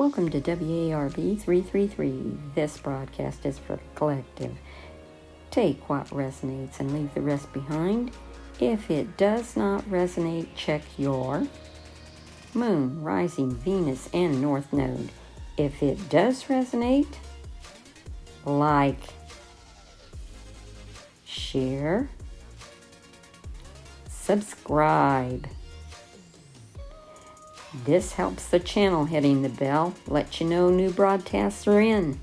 Welcome to WARB 333. This broadcast is for the collective. Take what resonates and leave the rest behind. If it does not resonate, check your Moon, Rising, Venus, and North Node. If it does resonate, like, share, subscribe. This helps the channel. Hitting the bell let you know new broadcasts are in.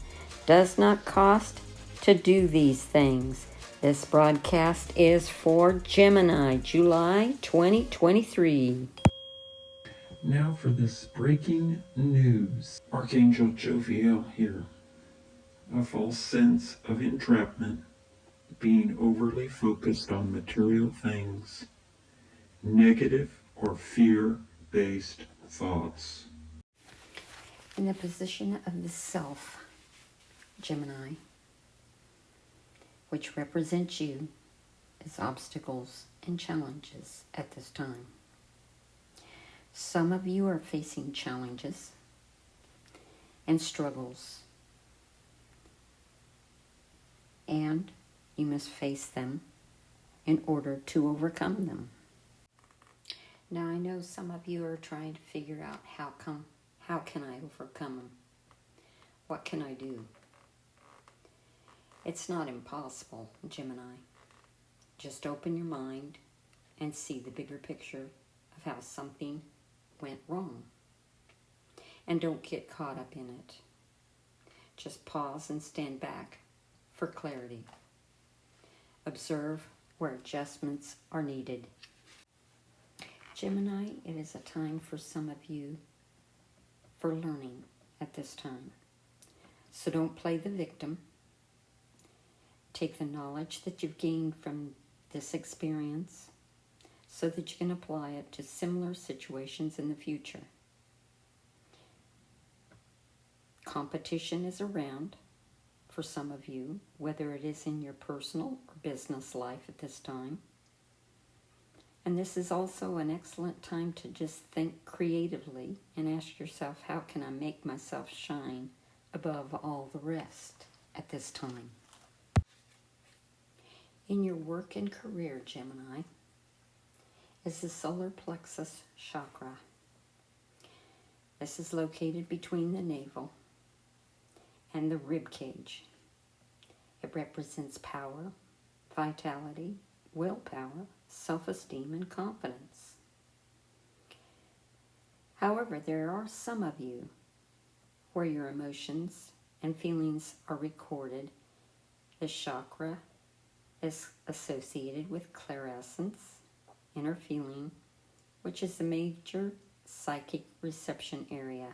Does not cost to do these things. This broadcast is for Gemini July 2023. Now for this breaking news. Archangel Joviel here. A false sense of entrapment, being overly focused on material things, negative or fear-based thoughts. In the position of the self, Gemini, which represents you, is obstacles and challenges at this time. Some of you are facing challenges and struggles, and you must face them in order to overcome them. Now, I know some of you are trying to figure out how can I overcome them? What can I do? It's not impossible, Gemini. Just open your mind and see the bigger picture of how something went wrong. And don't get caught up in it. Just pause and stand back for clarity. Observe where adjustments are needed. Gemini, it is a time for some of you for learning at this time. So don't play the victim. Take the knowledge that you've gained from this experience so that you can apply it to similar situations in the future. Competition is around for some of you, whether it is in your personal or business life at this time. And this is also an excellent time to just think creatively and ask yourself, how can I make myself shine above all the rest at this time? In your work and career, Gemini, is the solar plexus chakra. This is located between the navel and the rib cage. It represents power, vitality, willpower, self-esteem, and confidence. However, there are some of you where your emotions and feelings are recorded. This chakra is associated with clairsentience, inner feeling, which is the major psychic reception area.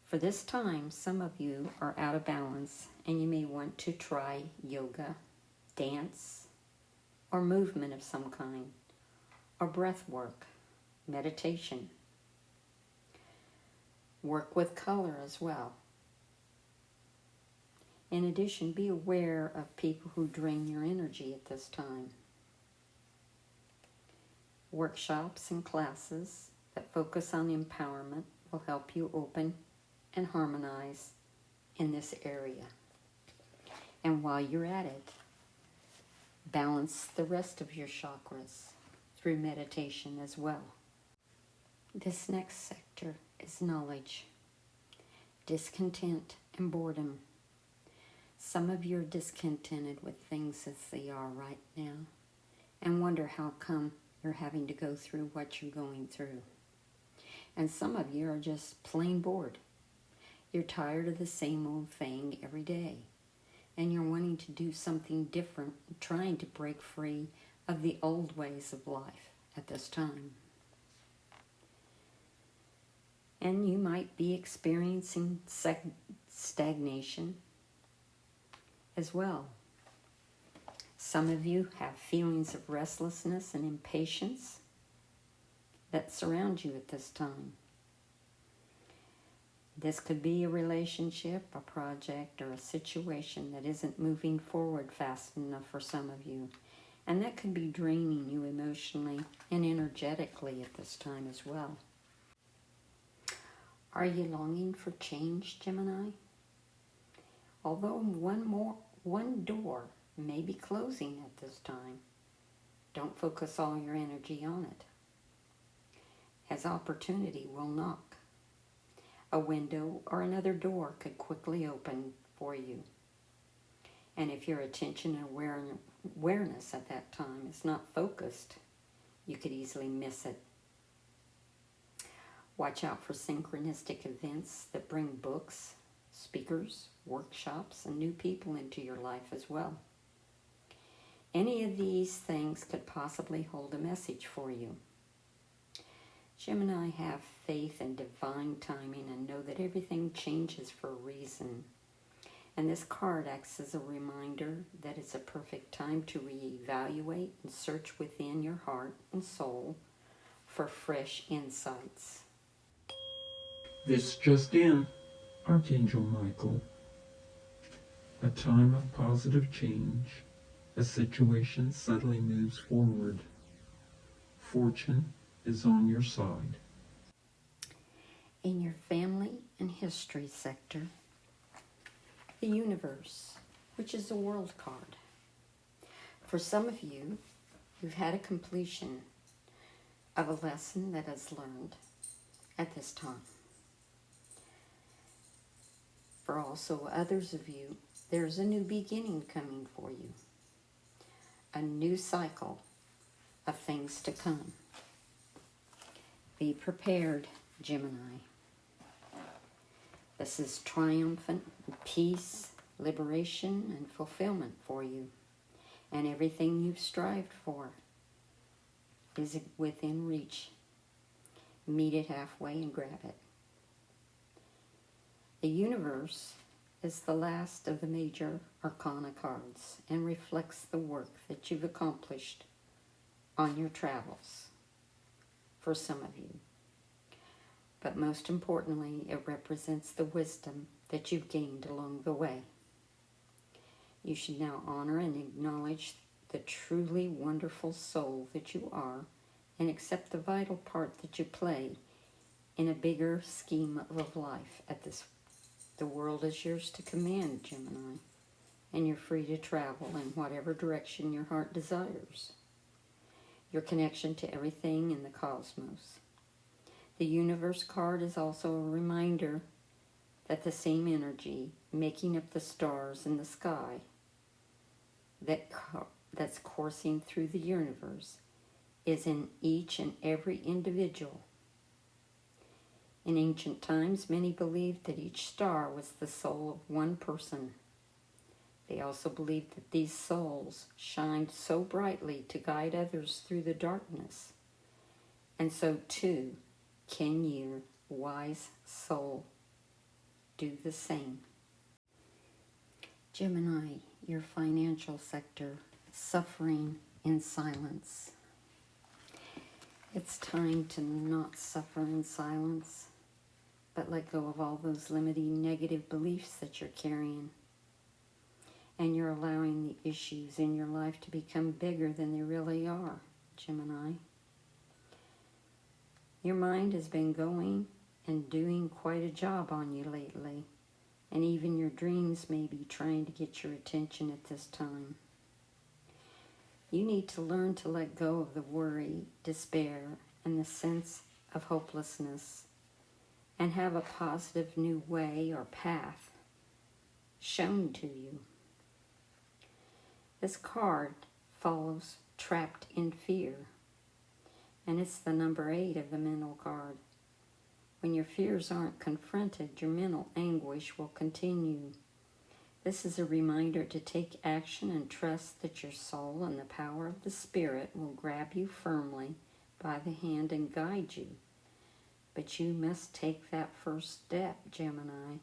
For this time, some of you are out of balance and you may want to try yoga, dance, or movement of some kind, or breath work, meditation. Work with color as well. In addition, be aware of people who drain your energy at this time. Workshops and classes that focus on empowerment will help you open and harmonize in this area. And while you're at it, balance the rest of your chakras through meditation as well. This next sector is knowledge, discontent, and boredom. Some of you are discontented with things as they are right now and wonder how come you're having to go through what you're going through. And some of you are just plain bored. You're tired of the same old thing every day, and you're wanting to do something different, trying to break free of the old ways of life at this time. And you might be experiencing stagnation as well. Some of you have feelings of restlessness and impatience that surround you at this time. This could be a relationship, a project, or a situation that isn't moving forward fast enough for some of you. And that could be draining you emotionally and energetically at this time as well. Are you longing for change, Gemini? Although one door may be closing at this time, don't focus all your energy on it, as opportunity will knock. A window or another door could quickly open for you. And if your attention and awareness at that time is not focused, you could easily miss it. Watch out for synchronistic events that bring books, speakers, workshops, and new people into your life as well. Any of these things could possibly hold a message for you. Gemini, have faith in divine timing and know that everything changes for a reason. And this card acts as a reminder that it's a perfect time to reevaluate and search within your heart and soul for fresh insights. This just in, Archangel Michael. A time of positive change. A situation subtly moves forward. Fortune is on your side. In your family and history sector, the universe, which is a world card. For some of you, you've had a completion of a lesson that is learned at this time. For also others of you, there's a new beginning coming for you. A new cycle of things to come. Be prepared, Gemini. This is triumphant peace, liberation, and fulfillment for you. And everything you've strived for is within reach. Meet it halfway and grab it. The universe is the last of the major arcana cards and reflects the work that you've accomplished on your travels, for some of you. But most importantly, it represents the wisdom that you've gained along the way. You should now honor and acknowledge the truly wonderful soul that you are and accept the vital part that you play in a bigger scheme of life at this. The world is yours to command, Gemini, and you're free to travel in whatever direction your heart desires. Your connection to everything in the cosmos. The universe card is also a reminder that the same energy making up the stars in the sky that's coursing through the universe is in each and every individual. In ancient times, many believed that each star was the soul of one person. They also believed that these souls shined so brightly to guide others through the darkness. And so too can your wise soul do the same. Gemini, your financial sector, suffering in silence. It's time to not suffer in silence, but let go of all those limiting negative beliefs that you're carrying. And you're allowing the issues in your life to become bigger than they really are, Gemini. Your mind has been going and doing quite a job on you lately, and even your dreams may be trying to get your attention at this time. You need to learn to let go of the worry, despair, and the sense of hopelessness, and have a positive new way or path shown to you. This card follows trapped in fear, and it's the number 8 of the mental card. When your fears aren't confronted, your mental anguish will continue. This is a reminder to take action and trust that your soul and the power of the Spirit will grab you firmly by the hand and guide you. But you must take that first step, Gemini,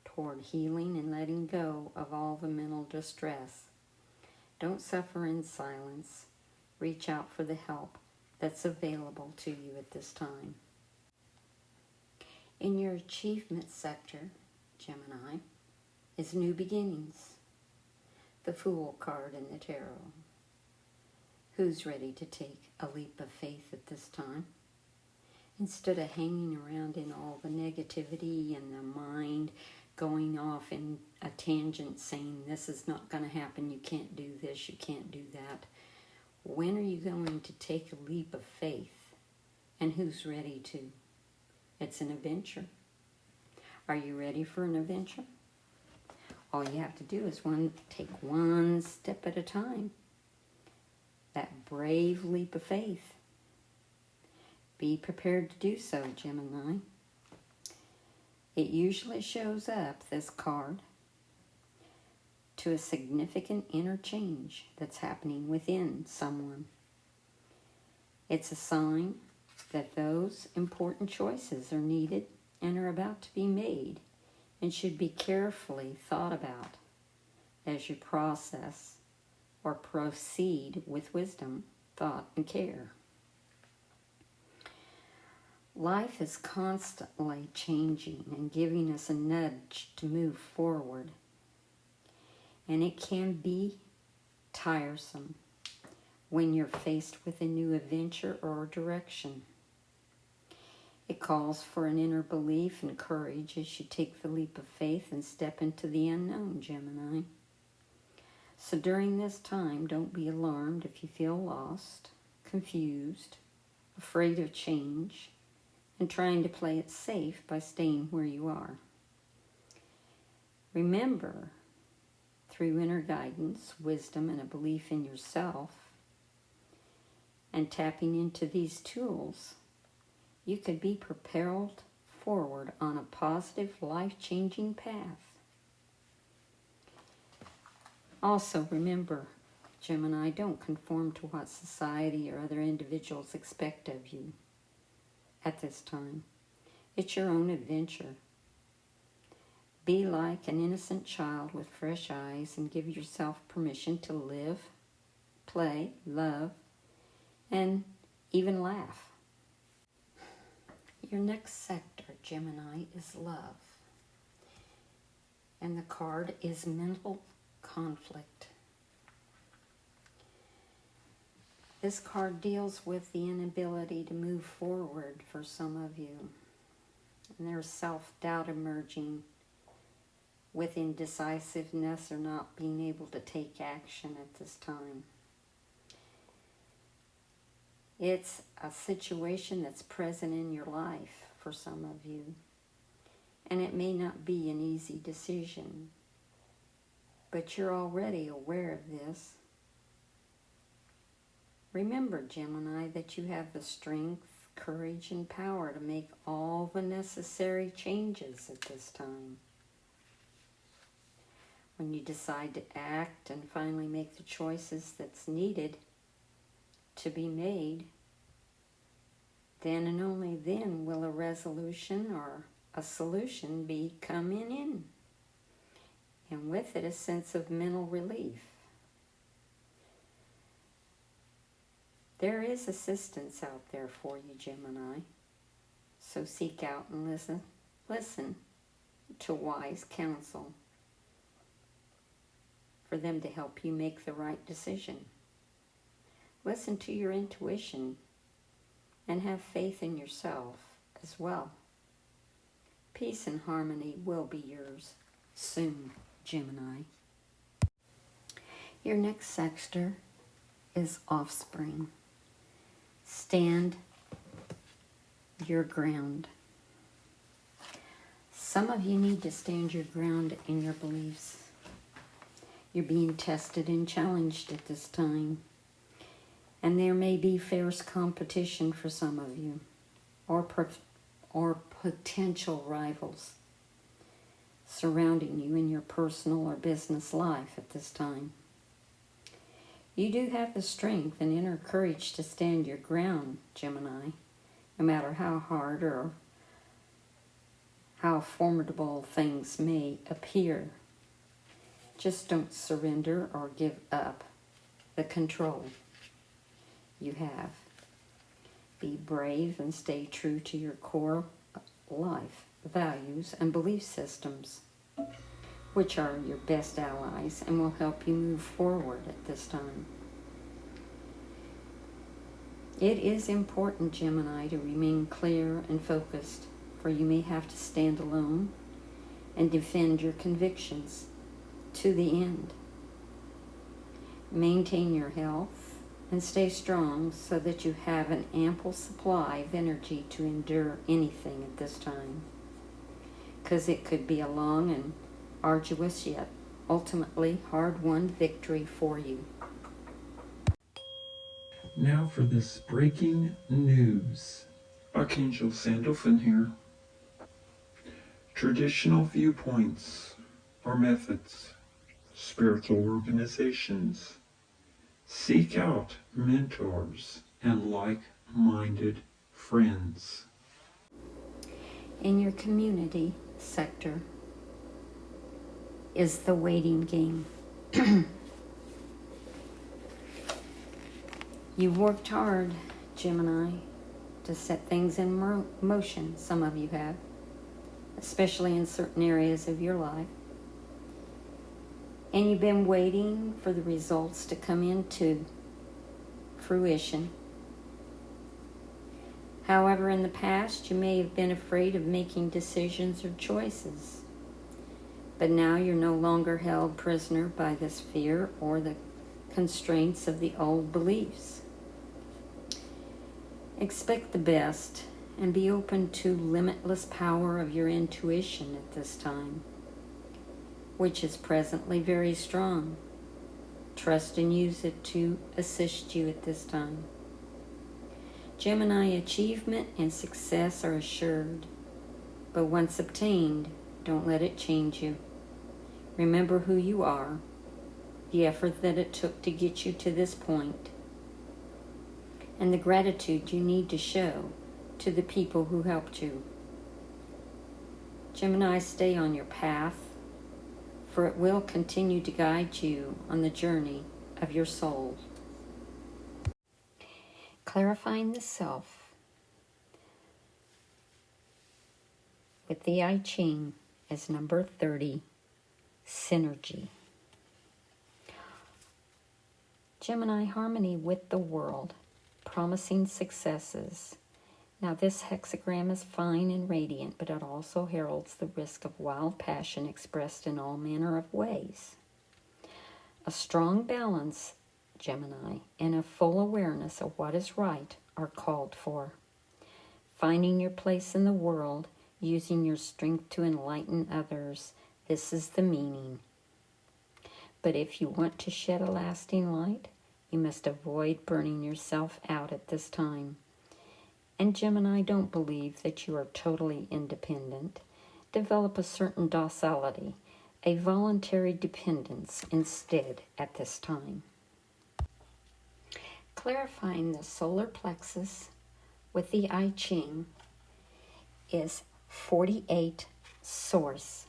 toward healing and letting go of all the mental distress. Don't suffer in silence. Reach out for the help that's available to you at this time. In your achievement sector, Gemini, is new beginnings. The Fool card in the tarot. Who's ready to take a leap of faith at this time? Instead of hanging around in all the negativity and the mind going off in a tangent saying this is not going to happen, you can't do this, you can't do that. When are you going to take a leap of faith? And who's ready to? It's an adventure. Are you ready for an adventure? All you have to do is take one step at a time. That brave leap of faith. Be prepared to do so, Gemini. It usually shows up, this card, to a significant inner change that's happening within someone. It's a sign that those important choices are needed and are about to be made and should be carefully thought about as you process or proceed with wisdom, thought, and care. Life is constantly changing and giving us a nudge to move forward. And it can be tiresome when you're faced with a new adventure or direction. It calls for an inner belief and courage as you take the leap of faith and step into the unknown, Gemini. So during this time, don't be alarmed if you feel lost, confused, afraid of change, and trying to play it safe by staying where you are. Remember, through inner guidance, wisdom, and a belief in yourself, and tapping into these tools, you could be propelled forward on a positive, life-changing path. Also, remember, Gemini, don't conform to what society or other individuals expect of you at this time. It's your own adventure. Be like an innocent child with fresh eyes and give yourself permission to live, play, love, and even laugh. Your next sector, Gemini, is love. And the card is mental conflict. This card deals with the inability to move forward for some of you. And there's self-doubt emerging with indecisiveness or not being able to take action at this time. It's a situation that's present in your life for some of you. And it may not be an easy decision. But you're already aware of this. Remember, Gemini, that you have the strength, courage, and power to make all the necessary changes at this time. When you decide to act and finally make the choices that's needed to be made, then and only then will a resolution or a solution be coming in. And with it, a sense of mental relief. There is assistance out there for you, Gemini. So seek out and listen to wise counsel for them to help you make the right decision. Listen to your intuition and have faith in yourself as well. Peace and harmony will be yours soon, Gemini. Your next sector is offspring. Stand your ground. Some of you need to stand your ground in your beliefs. You're being tested and challenged at this time. And there may be fierce competition for some of you, or potential rivals surrounding you in your personal or business life at this time. You do have the strength and inner courage to stand your ground, Gemini, no matter how hard or how formidable things may appear. Just don't surrender or give up the control you have. Be brave and stay true to your core life values and belief systems, which are your best allies and will help you move forward at this time. It is important, Gemini, to remain clear and focused, for you may have to stand alone and defend your convictions to the end. Maintain your health and stay strong so that you have an ample supply of energy to endure anything at this time, because it could be a long and arduous yet ultimately hard-won victory for you. Now for this breaking news. Archangel Sandalphon here. Traditional viewpoints or methods, spiritual organizations. Seek out mentors and like-minded friends. In your community sector is the waiting game. You've worked hard, Gemini, to set things in motion. Some of you have, especially in certain areas of your life. And you've been waiting for the results to come into fruition. However, in the past, you may have been afraid of making decisions or choices. But now you're no longer held prisoner by this fear or the constraints of the old beliefs. Expect the best and be open to limitless power of your intuition at this time, which is presently very strong. Trust and use it to assist you at this time. Gemini, achievement and success are assured, but once obtained, don't let it change you. Remember who you are, the effort that it took to get you to this point, and the gratitude you need to show to the people who helped you. Gemini, stay on your path, for it will continue to guide you on the journey of your soul. Clarifying the self with the I Ching as number 30, synergy. Gemini, harmony with the world, promising successes. Now this hexagram is fine and radiant, but it also heralds the risk of wild passion expressed in all manner of ways. A strong balance, Gemini, and a full awareness of what is right are called for. Finding your place in the world, using your strength to enlighten others, this is the meaning. But if you want to shed a lasting light, you must avoid burning yourself out at this time. And Gemini, don't believe that you are totally independent. Develop a certain docility, a voluntary dependence instead at this time. Clarifying the solar plexus with the I Ching is 48 source.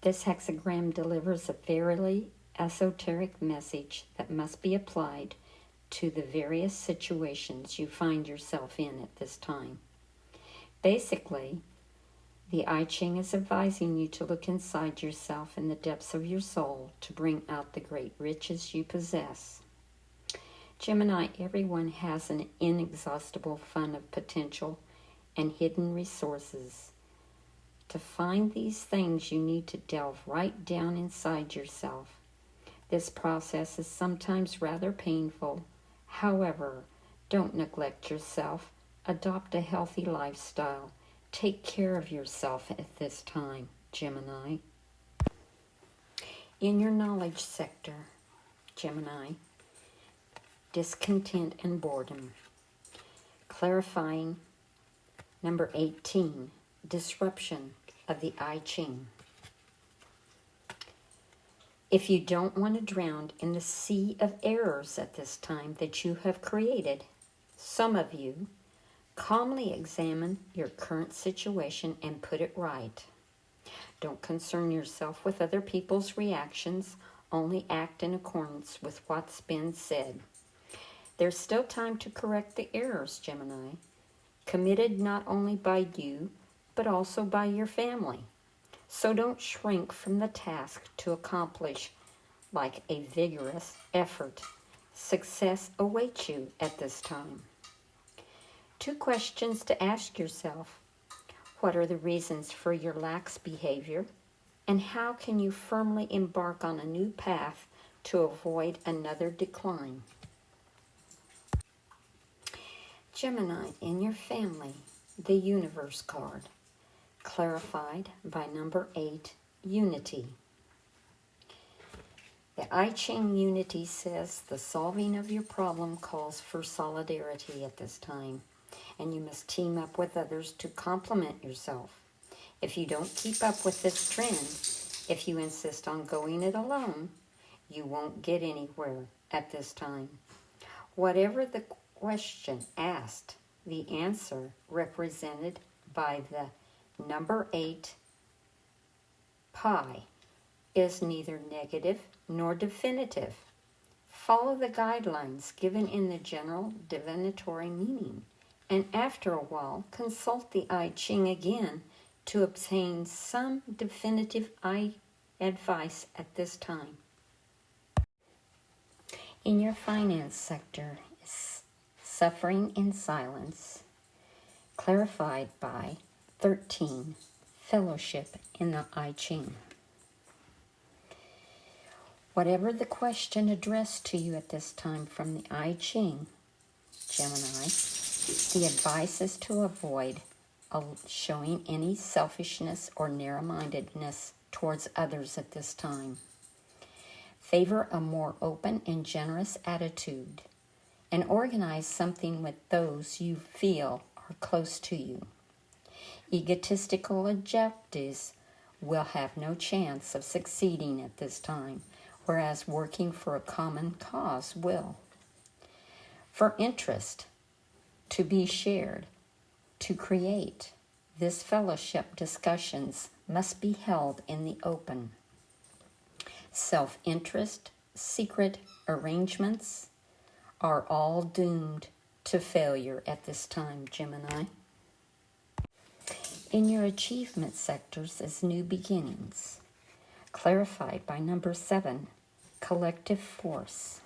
This hexagram delivers a fairly esoteric message that must be applied to the various situations you find yourself in at this time. Basically, the I Ching is advising you to look inside yourself in the depths of your soul to bring out the great riches you possess. Gemini, everyone has an inexhaustible fund of potential and hidden resources. To find these things, you need to delve right down inside yourself. This process is sometimes rather painful. However, don't neglect yourself. Adopt a healthy lifestyle. Take care of yourself at this time, Gemini. In your knowledge sector, Gemini, discontent and boredom. Clarifying number 18, disruption of the I Ching. If you don't want to drown in the sea of errors at this time that you have created, some of you, calmly examine your current situation and put it right. Don't concern yourself with other people's reactions, only act in accordance with what's been said. There's still time to correct the errors, Gemini, committed not only by you, but also by your family. So don't shrink from the task to accomplish like a vigorous effort. Success awaits you at this time. 2 questions to ask yourself. What are the reasons for your lax behavior? And how can you firmly embark on a new path to avoid another decline? Gemini, in your family, the Universe card, clarified by number 8, Unity. The Ching Unity says the solving of your problem calls for solidarity at this time, and you must team up with others to complement yourself. If you don't keep up with this trend, if you insist on going it alone, you won't get anywhere at this time. Whatever the question asked, the answer represented by the number 8 pi is neither negative nor definitive. Follow the guidelines given in the general divinatory meaning, and after a while consult the I Ching again to obtain some definitive advice at this time. In your finance sector, suffering in silence, clarified by 13, fellowship in the I Ching. Whatever the question addressed to you at this time from the I Ching, Gemini, the advice is to avoid showing any selfishness or narrow-mindedness towards others at this time. Favor a more open and generous attitude, and organize something with those you feel are close to you. Egotistical objectives will have no chance of succeeding at this time, whereas working for a common cause will. For interest to be shared, to create, this fellowship discussions must be held in the open. Self-interest, secret arrangements are all doomed to failure at this time, Gemini. In your achievement sectors is new beginnings, clarified by number 7, collective force.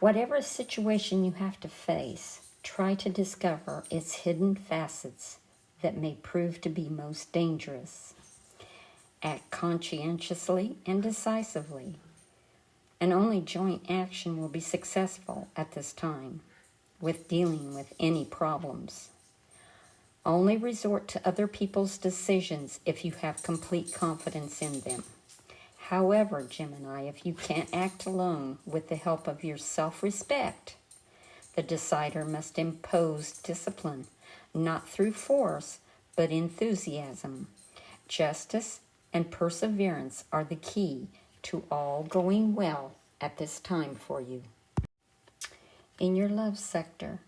Whatever situation you have to face, try to discover its hidden facets that may prove to be most dangerous. Act conscientiously and decisively, and only joint action will be successful at this time with dealing with any problems. Only resort to other people's decisions if you have complete confidence in them. However, Gemini, if you can't act alone with the help of your self-respect, the decider must impose discipline, not through force, but enthusiasm. Justice and perseverance are the key to all going well at this time for you. In your love sector,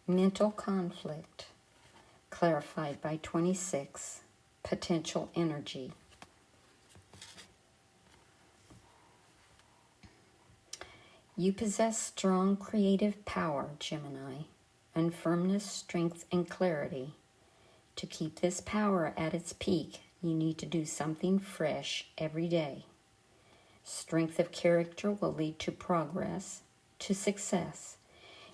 mental conflict, clarified by 26, potential energy. You possess strong creative power, Gemini, and firmness, strength, and clarity. To keep this power at its peak, you need to do something fresh every day. Strength of character will lead to progress, to success.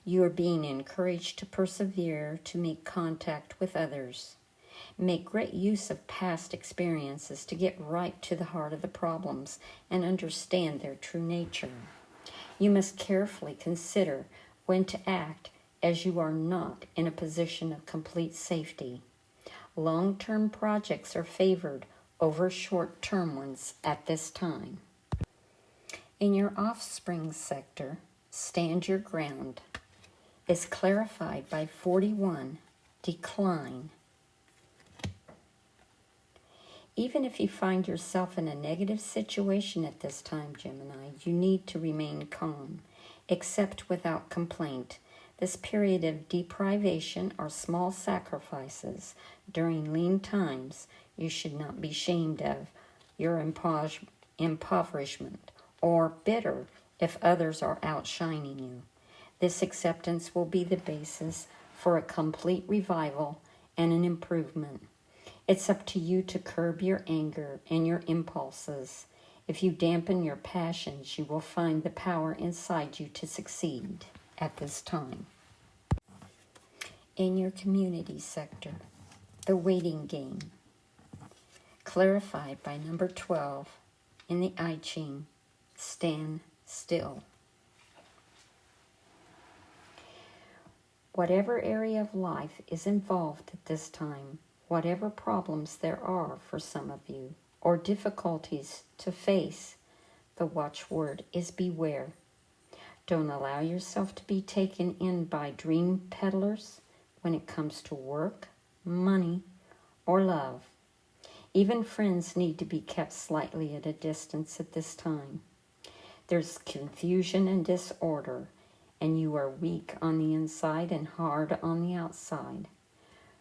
You are being encouraged to persevere, to make contact with others. Make great use of past experiences to get right to the heart of the problems and understand their true nature. You must carefully consider when to act, as you are not in a position of complete safety. Long-term projects are favored over short-term ones at this time. In your offspring sector, stand your ground is clarified by 41, decline. Even if you find yourself in a negative situation at this time, Gemini, you need to remain calm, accept without complaint. This period of deprivation or small sacrifices during lean times you should not be ashamed of your impoverishment or bitter if others are outshining you. This acceptance will be the basis for a complete revival and an improvement. It's up to you to curb your anger and your impulses. If you dampen your passions, you will find the power inside you to succeed at this time. In your community sector, the waiting game, clarified by number 12 in the I Ching, stand still. Whatever area of life is involved at this time, whatever problems there are for some of you, or difficulties to face, the watchword is beware. Don't allow yourself to be taken in by dream peddlers when it comes to work, money, or love. Even friends need to be kept slightly at a distance at this time. There's confusion and disorder, and you are weak on the inside and hard on the outside.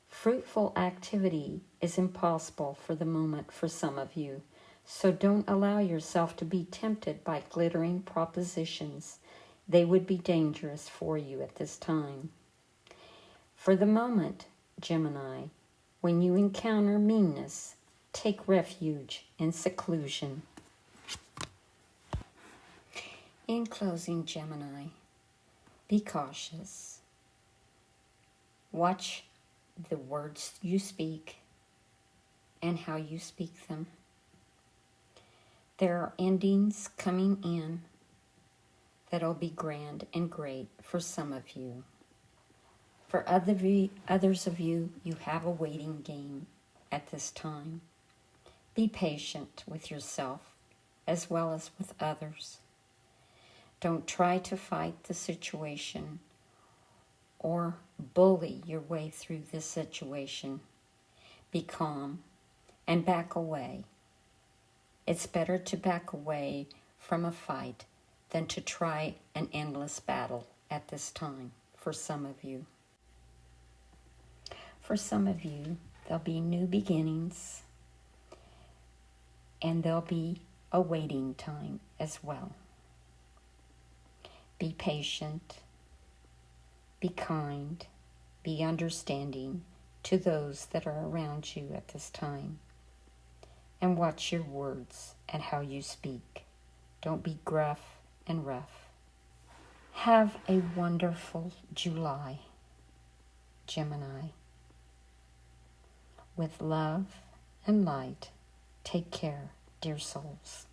Fruitful activity is impossible for the moment for some of you, so don't allow yourself to be tempted by glittering propositions. They would be dangerous for you at this time. For the moment, Gemini, when you encounter meanness, take refuge in seclusion. In closing, Gemini, be cautious. Watch the words you speak and how you speak them. There are endings coming in that'll be grand and great for some of you. For others of you, you have a waiting game at this time. Be patient with yourself as well as with others. Don't try to fight the situation or bully your way through this situation. Be calm and back away. It's better to back away from a fight than to try an endless battle at this time for some of you. For some of you, there'll be new beginnings and there'll be a waiting time as well. Be patient, be kind, be understanding to those that are around you at this time. And watch your words and how you speak. Don't be gruff and rough. Have a wonderful July, Gemini. With love and light, take care, dear souls.